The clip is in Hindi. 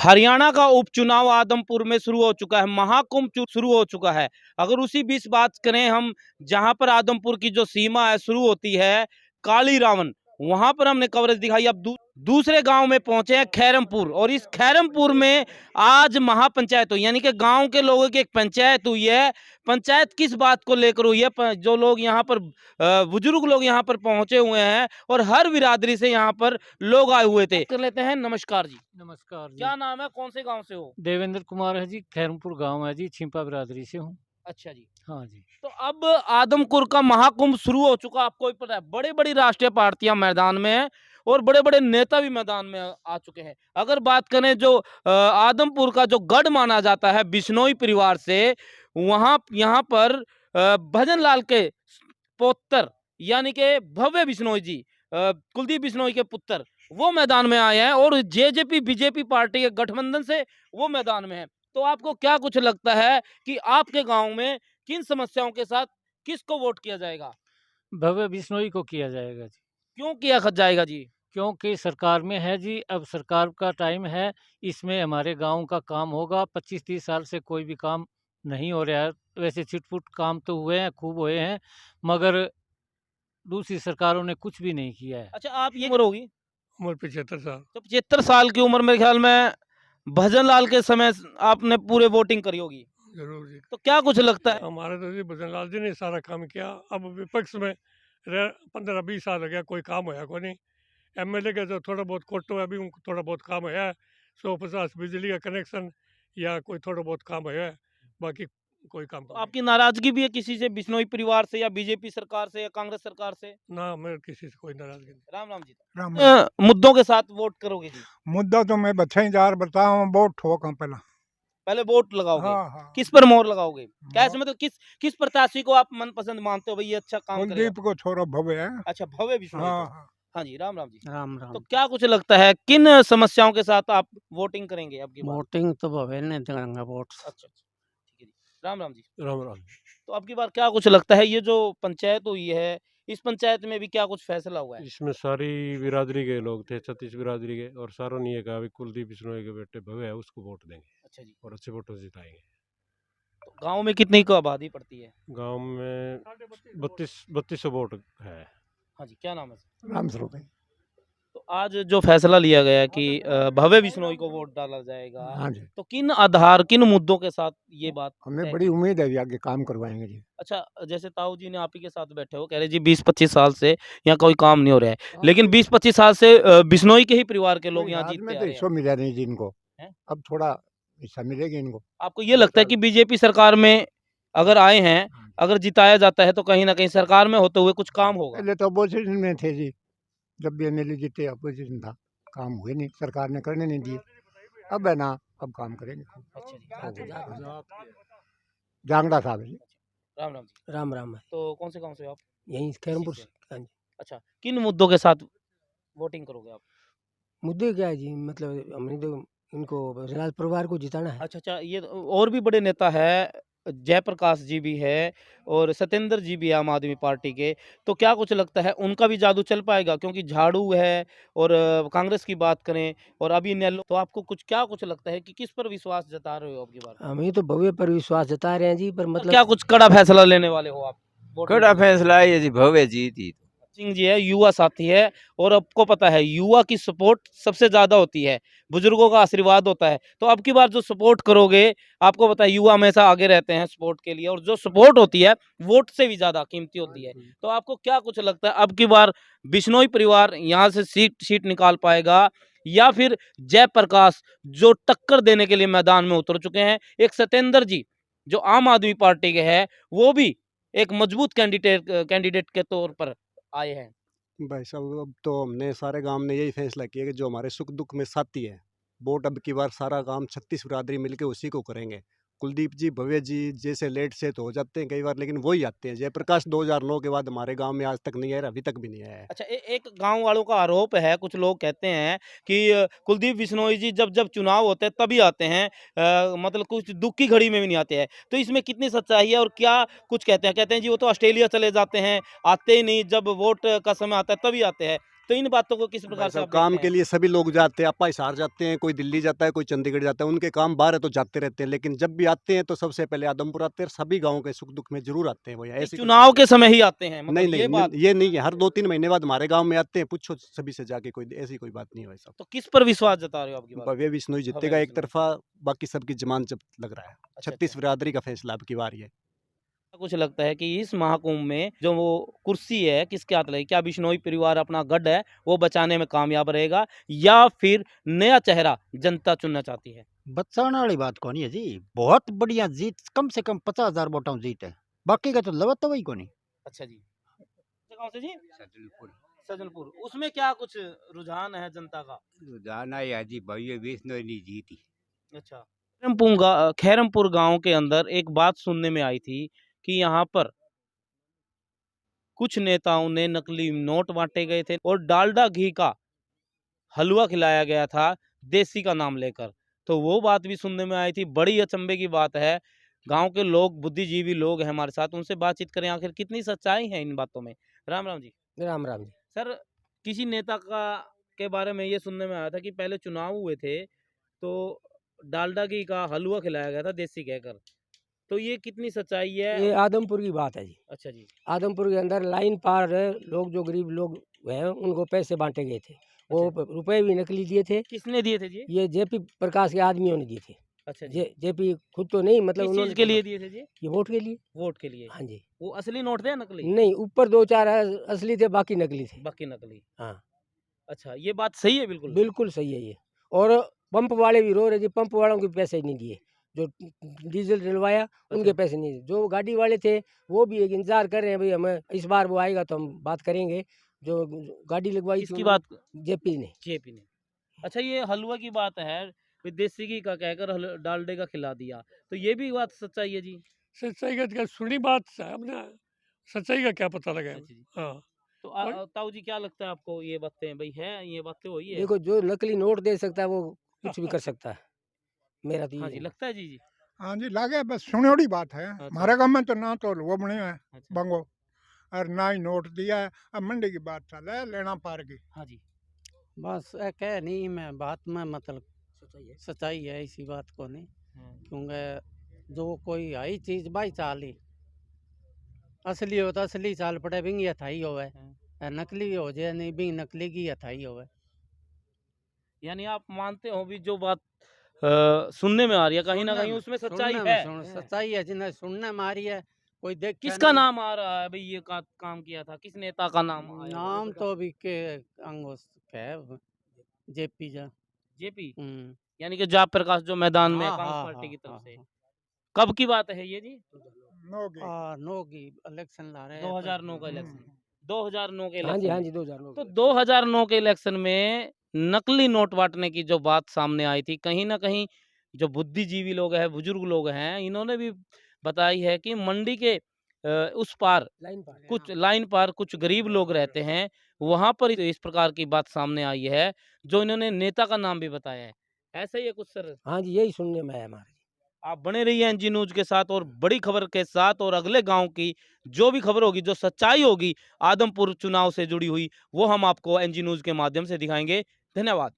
हरियाणा का उपचुनाव आदमपुर में शुरू हो चुका है, महाकुंभ शुरू हो चुका है। अगर उसी बीच बात करें हम, जहां पर आदमपुर की जो सीमा है शुरू होती है काली रावण, वहां पर हमने कवरेज दिखाई। अब दूसरे गांव में पहुंचे हैं खैरमपुर, और इस खैरमपुर में आज महापंचायत हुई, यानी कि गांव के लोगों की एक पंचायत हुई है। पंचायत किस बात को लेकर हुई है? जो लोग यहाँ पर बुजुर्ग लोग यहाँ पर पहुंचे हुए हैं और हर बिरादरी से यहाँ पर लोग आए हुए थे। कर लेते हैं। नमस्कार जी। नमस्कार जी। क्या नाम है, कौन से गांव से हो? देवेंद्र कुमार है जी, खैरमपुर गांव है जी, छिंपा बिरादरी से हूँ। अच्छा जी। हाँ जी। तो अब आदमपुर का महाकुंभ शुरू हो चुका, आपको भी पता है। बड़े बड़ी राष्ट्रीय पार्टियां मैदान में हैं और बड़े बड़े नेता भी मैदान में आ चुके हैं। अगर बात करें जो आदमपुर का जो गढ़ माना जाता है बिश्नोई परिवार से, वहां यहाँ पर भजन लाल के पौत्र यानी कि भव्य बिश्नोई जी, कुलदीप बिश्नोई के पुत्र, वो मैदान में आए हैं, और जेजेपी बीजेपी पार्टी के गठबंधन से वो मैदान में है। तो आपको क्या कुछ लगता है कि आपके गांव में किन समस्याओं के साथ किसको वोट किया जाएगा? भव्य बिश्नोई को किया जाएगा जी, क्यों किया जाएगा जी? क्योंकि सरकार में है जी, अब सरकार का टाइम है, इसमें हमारे गांव का काम होगा। 25-30 साल से कोई भी काम नहीं हो रहा है। वैसे छिटपुट काम तो हुए हैं, खूब हुए हैं, मगर दूसरी सरकारों ने कुछ भी नहीं किया है। अच्छा, आप ये उम्र होगी? उम्र 75 साल। तो 75 साल की उम्र, मेरे ख्याल में भजन लाल के समय आपने पूरे वोटिंग करी होगी। जरूर जी। तो क्या कुछ लगता है? हमारे तो जी भजन लाल जी ने सारा काम किया। अब विपक्ष में 15-20 साल हो गया, कोई काम होया को नहीं। एमएलए का जो थोड़ा बहुत कोटो है, अभी उनको थोड़ा बहुत काम होया है। 150 बिजली का कनेक्शन या कोई थोड़ा बहुत काम होया है, बाकी कोई काम तो नहीं। आपकी नाराजगी भी है किसी से, बिश्नोई परिवार से या बीजेपी सरकार से या कांग्रेस सरकार से? ना, मेरे किसी से कोई नाराजगी नहीं। राम राम जी। राम मुद्दों के साथ वोट करोगे जी? मुद्दा तो मैं बच्चा ही जार बताऊं, बहुत ठोक हूं पहला। पहले वोट लगाओगे? हाँ हाँ। किस पर मोहर लगाओगे? कैसे, मतलब किस प्रत्याशी को आप मनपसंद मानते हो, भाई ये अच्छा काम करेगा? कुलदीप को छोड़ो, भव्य है। अच्छा, भव्य बिश्नोई हाँ को। हाँ। हाँ जी, राम राम जी। राम राम। तो क्या कुछ लगता है किन समस्याओं के साथ आप वोटिंग करेंगे अब की बार? वोटिंग तो भव्य ने देंगे वोट। अच्छा, ठीक है जी। राम राम जी। राम राम। तो अब की बार क्या कुछ लगता है, ये जो पंचायत हुई है, इस पंचायत में भी क्या कुछ फैसला हुआ है? इसमें सारी बिरादरी के लोग थे, 36 बिरादरी के, और सारों ने ये कहा भी कुलदीप बिश्नोई के बेटे भव्य है, उसको वोट देंगे अच्छा जी। और अच्छे वोटों से जिताएंगे। तो गांव में कितनी को आबादी पड़ती है? गांव में 3200 वोट है। हाँ जी, क्या नाम है सर? राम स्वरूप है। तो आज जो फैसला लिया गया है कि भव्य बिश्नोई को वोट डाला जाएगा, हाँ जी, तो किन आधार, किन मुद्दों के साथ ये बात हमें तय बड़ी की? उम्मीद है कि आगे काम करवाएंगे जी। अच्छा, जैसे ताऊ जी ने आप ही के साथ बैठे हो, कह रहे जी 20-25 साल से यहाँ कोई काम नहीं हो रहा है, लेकिन 20-25 साल से बिश्नोई के ही परिवार के लोग यहाँ राज जीतते में आ तो रहे हैं। हिस्सा मिला नहीं जी इनको, हैं? अब थोड़ा हिस्सा मिलेगा इनको। आपको ये लगता है कि बीजेपी सरकार में अगर आए हैं, अगर जिताया जाता है, तो कहीं ना कहीं सरकार में होते हुए कुछ काम होगा? पहले तो अपोजिशन में थे जी, जब भी एमएलए जीते अपोजिशन था, काम हुए नहीं, सरकार ने करने नहीं दिए। अब है ना, अब काम करेंगे। अच्छा जी। जांगड़ा साहब है जी। राम राम जी। राम राम है। तो कौन से गांव से हो आप? यहीं खैरमपुर से? से। हाँ जी। अच्छा, किन मुद्दों के साथ वोटिंग करोगे आप? मुद्दे क्या है जी, मतलब हमने तो इनको भजनलाल परिवार को जिताना है। अच्छा, ये और भी बड़े नेता है, जयप्रकाश जी भी है और सत्येंद्र जी भी है आम आदमी पार्टी के। तो क्या कुछ लगता है उनका भी जादू चल पाएगा? क्योंकि झाड़ू है, और कांग्रेस की बात करें और अभी नेलो, तो आपको क्या कुछ लगता है कि किस पर विश्वास जता रहे हो अब की बार? हमें तो भव्य पर विश्वास जता रहे हैं जी, पर तो मतलब क्या कुछ कड़ा फैसला लेने वाले हो आप? वोट कड़ा देने में? फैसला है जी, भव्य जीती। सिंह जी है, युवा साथी है, और आपको पता है युवा की सपोर्ट सबसे ज्यादा होती है, बुजुर्गों का आशीर्वाद होता है। तो अब की बार जो सपोर्ट करोगे, आपको पता है युवा हमेशा आगे रहते हैं सपोर्ट के लिए, और जो सपोर्ट होती है वोट से भी ज्यादा कीमती होती है। तो आपको क्या कुछ लगता है अब की बार बिश्नोई परिवार यहाँ से सीट निकाल पाएगा, या फिर जयप्रकाश जो टक्कर देने के लिए मैदान में उतर चुके हैं, एक सत्येंद्र जी जो आम आदमी पार्टी के हैं, वो भी एक मजबूत कैंडिडेट के तौर पर आए हैं? भाई साहब, अब तो हमने सारे गांव ने यही फैसला किया कि जो हमारे सुख दुख में साथी है, वोट अब की बार सारा काम 36 बिरादरी मिलके उसी को करेंगे। कुलदीप जी, भव्य जी जैसे लेट से तो हो जाते हैं कई बार, लेकिन वही आते हैं। जयप्रकाश 2009 के बाद हमारे गांव में आज तक नहीं आया, अभी तक भी नहीं आया है। अच्छा, एक गांव वालों का आरोप है, कुछ लोग कहते हैं कि कुलदीप बिश्नोई जी जब जब चुनाव होते हैं तभी आते हैं, मतलब कुछ दुख की घड़ी में भी नहीं आते हैं। तो इसमें कितनी सच्चाई है, और क्या कुछ कहते हैं? कहते हैं जी वो तो ऑस्ट्रेलिया चले जाते हैं, आते ही नहीं, जब वोट का समय आता है तभी आते हैं। तो इन बातों को किस प्रकार भाई से साहब आप काम देखते के हैं? लिए सभी लोग जाते हैं, आपा हिसार जाते हैं, कोई दिल्ली जाता है, कोई चंडीगढ़ जाता है, उनके काम बाहर है तो जाते रहते हैं, लेकिन जब भी आते हैं तो सबसे पहले आदमपुर आते हैं, सभी गाँव के सुख दुख में जरूर आते हैं भैया। नहीं, ऐसी कोई चुनाव बात के समय ही आते हैं, नहीं मतलब नहीं ये बात। ये नहीं है, हर 2-3 महीने बाद हमारे गाँव में आते हैं, पूछो सभी से जाके, कोई ऐसी कोई बात नहीं है भाई साहब। तो किस पर विश्वास जता रहे हो आपकी बात? भव्य बिश्नोई भव्य जीतेगा एक बिश्नोई। तरफा, बाकी सबकी जमान जब्त लग रहा है। अच्छा, 36 अच्छा। बिरादरी का फैसला अब की बार ये। कुछ लगता है कि इस महाकुंभ में जो वो कुर्सी है किसके हाथ लगी? क्या बिश्नोई परिवार अपना गढ़ है वो बचाने में कामयाब रहेगा, या फिर नया चेहरा जनता चुनना चाहती है? बचाने वाली बात कौन है जी, बहुत बढ़िया जीत, कम से कम 50,000 वोटों में जीत है, बाकी का तो लवत तो वही को नहीं। अच्छा जी। गाँव से जी? सजलपुर। उसमें क्या कुछ रुझान है जनता का? जाना है जी भव्य बिश्नोई नहीं जीती। अच्छा। खैरमपुर गांव के अंदर एक बात सुनने में आई थी कि यहाँ पर कुछ नेताओं ने नकली नोट बांटे गए थे और डालडा घी का हलवा खिलाया गया था देसी का नाम लेकर। तो वो बात भी सुनने में आई थी। बड़ी अचंभे की बात है। गांव के लोग, बुद्धिजीवी लोग हैं हमारे साथ, उनसे बातचीत करें आखिर कितनी सच्चाई है इन बातों में। राम राम जी। राम राम जी। सर, किसी नेता का के बारे में ये सुनने में आया था कि पहले चुनाव हुए थे तो डालडा घी का हलवा खिलाया गया था देसी कहकर। तो ये कितनी सच्चाई है? ये आदमपुर की बात है जी। अच्छा जी। आदमपुर के अंदर लाइन पार लोग, जो गरीब लोग हैं, उनको पैसे बांटे गए थे, वो रुपए भी नकली दिए थे। किसने दिए थे जी? ये जेपी प्रकाश के आदमियों ने दिए थे। अच्छा जी। जेपी खुद तो नहीं, मतलब किस उन्होंने चीज के लिए दिए थे जी? ये वोट के लिए। वोट के लिए। हाँ जी। वो असली नोट थे या नकली? नहीं, ऊपर 2-4 असली थे, बाकी नकली थे। बाकी नकली। हाँ। अच्छा, ये बात सही है बिल्कुल? बिल्कुल सही है ये। और पंप वाले भी रो रहे जी, पंप वालों के पैसे नहीं दिए, जो डीजल डलवाया उनके पैसे नहीं दिए। जो गाड़ी वाले थे वो भी एक इंतजार कर रहे हैं, भाई हमें इस बार वो आएगा तो हम बात करेंगे। जो गाड़ी लगवाई थी इसकी उन्होंने, बात जेपी ने। जेपी ने। अच्छा, ये हलवा की बात है, विदेशी घी का कहकर डालडे का खिला दिया, तो ये भी बात सच्चाई है जी? सच्चाई का क्या सुनी बात हमने, सच्चाई का क्या पता लगा। अच्छा जी। हाँ तो और- ताऊ जी क्या लगता है आपको, ये बातें भाई है, ये बातें वही है? देखो, जो नकली नोट दे सकता है वो कुछ भी कर सकता है, मेरा तो हाँ ये जी, है। लगता है जी जी। हाँ जी, लागे बस सुनोड़ी बात है। हमारे गाँव में तो ना तो वो बने है अच्छा। बंगो, और ना ही नोट दिया है। अब मंडी की बात चल है, लेना पार की। हाँ जी। बस कह नहीं मैं बात में, मतलब सच्चाई है इसी बात को नहीं, क्योंकि जो कोई आई चीज भाई चाली असली हो तो असली चाल पड़े, बिंग अथाई होवे, नकली हो जाए नहीं, बिंग नकली की अथाई होवे। यानी आप मानते हो भी जो बात सुनने में आ रही है, कहीं ना कहीं उसमें सच्चाई है? सच्चाई है, जिन्हें सुनने में आ रही है, कोई देख किसका नाम आ रहा है भाई, ये काम किया था, किस नेता का नाम आया? नाम तो अभी के अंगोस है, जेपी जा। जेपी, यानी कि जाप प्रकाश जो मैदान में है हाँ, कांग्रेस हाँ, पार्टी की हाँ, तरफ से। हाँ। कब की बात है ये जी? नो की इलेक्शन ला रहे हैं 2009 का इलेक्शन। 2009 के हाँ जी, इलेक्शन हाँ में। जी, 2009 तो 2009 के इलेक्शन में नकली नोट बांटने की जो बात सामने आई थी, कहीं ना कहीं जो बुद्धिजीवी लोग हैं, बुजुर्ग लोग हैं, इन्होंने भी बताई है कि मंडी के उस पार लाइन पार। कुछ लाइन पार कुछ गरीब लोग रहते हैं, वहां पर इस प्रकार की बात सामने आई है, जो इन्होंने नेता का नाम भी बताया है। ऐसा ही है कुछ सर? हाँ जी, यही सुनने में आया हमारे। आप बने रहिए एनजी न्यूज के साथ और बड़ी खबर के साथ, और अगले गांव की जो भी खबर होगी, जो सच्चाई होगी आदमपुर चुनाव से जुड़ी हुई, वो हम आपको एनजी न्यूज के माध्यम से दिखाएंगे। धन्यवाद।